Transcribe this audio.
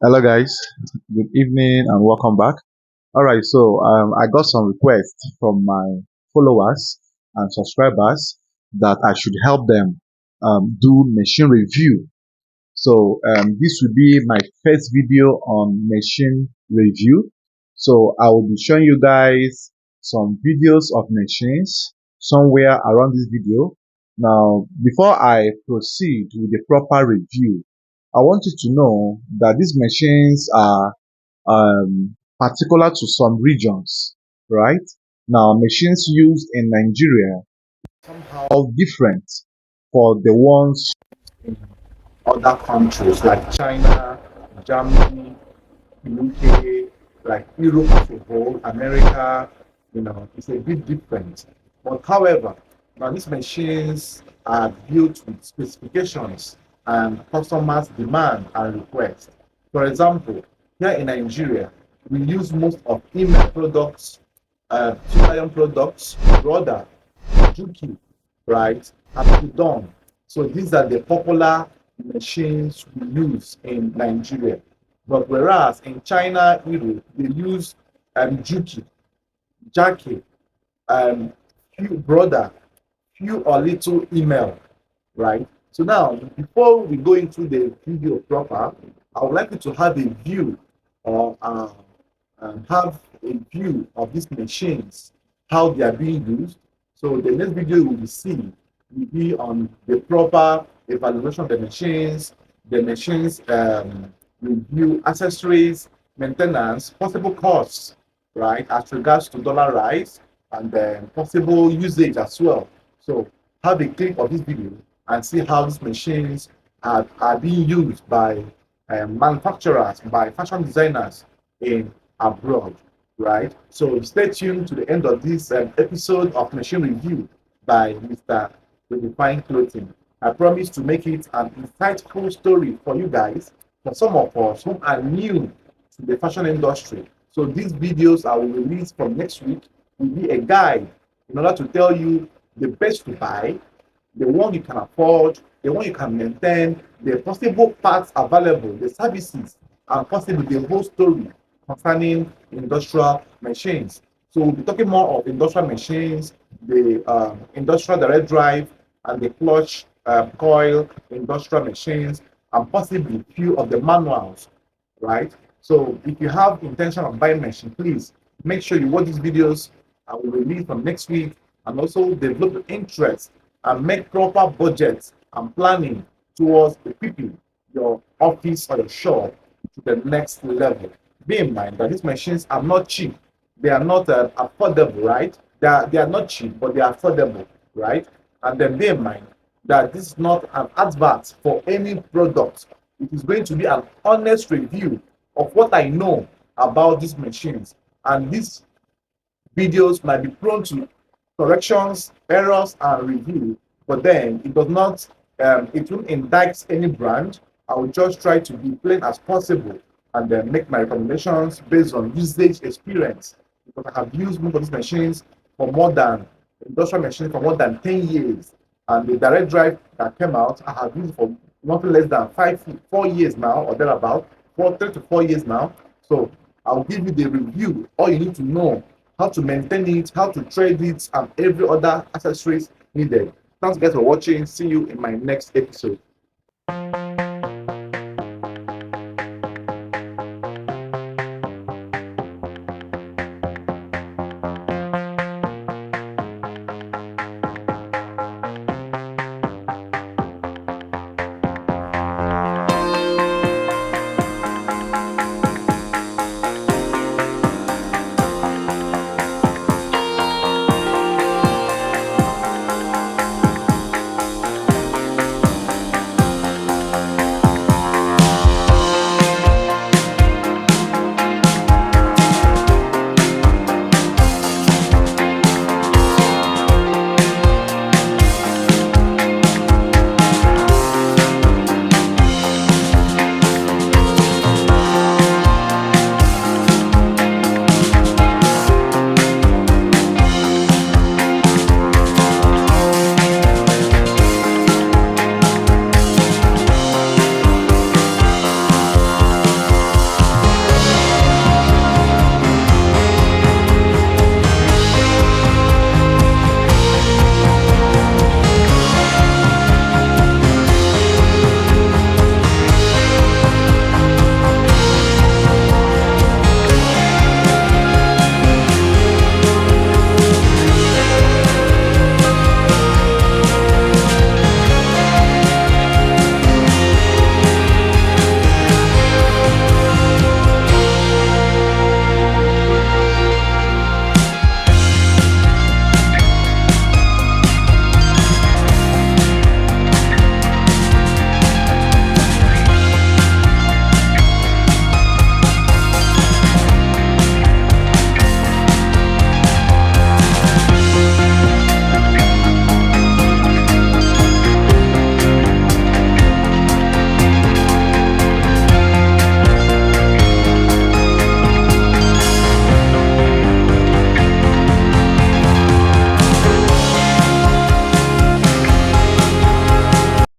Hello, guys. Good evening and welcome back. All right, so I got some requests from my followers and subscribers that I should help them do machine review. So this will be my first video on machine review. So I will be showing you guys some videos of machines somewhere around this video. Now, before I proceed with the proper review, I want you to know that these machines are particular to some regions, right? Now, machines used in Nigeria somehow different for the ones in other countries like China, Germany, UK, like Europe as a whole, America, it's a bit different. But however, now these machines are built with specifications and customers' demand and request. For example, here in Nigeria, we use most of email products, iron products, Roda, Juki, right, and Kudon. So these are the popular machines we use in Nigeria. But whereas in China, Europe, they use Juki, Jackie, few brother, few or little email, right? So now, before we go into the video proper, I would like you to have a view or have a view of these machines, how they are being used. So the next video we will see will be on the proper evaluation of the machines review, accessories, maintenance, possible costs, right, as regards to dollar rise and possible usage as well. So have a clip of this video and see how these machines are being used by manufacturers, by fashion designers in abroad, right? So stay tuned to the end of this episode of Machine Review by Mr. Redefine Clothing. I promise to make it an insightful story for you guys, for some of us who are new to the fashion industry. So these videos I will release from next week will be a guide in order to tell you the best to buy, the one you can afford, the one you can maintain, the possible parts available, the services, and possibly the whole story concerning industrial machines. So we'll be talking more of industrial machines, the industrial direct drive, and the clutch coil industrial machines, and possibly a few of the manuals, right? So if you have intention of buying machine, please make sure you watch these videos. I will release from next week, and also develop interest and make proper budgets and planning towards equipping your office or your shop to the next level. Bear in mind that these machines are not cheap. They are not affordable, right? They are not cheap, but they are affordable, right? And then bear in mind that this is not an advert for any product. It is going to be an honest review of what I know about these machines. And these videos might be prone to corrections, errors, and review, but then it won't indict any brand. I will just try to be plain as possible and then make my recommendations based on usage experience, because I have used most of these machines for more than industrial machines for more than 10 years. And the direct drive that came out, I have used for nothing less than 4 years now, or thereabout, 3 to 4 years now. So I'll give you the review. All you need to know: how to maintain it, how to trade it, and every other accessories needed. Thanks guys for watching. See you in my next episode.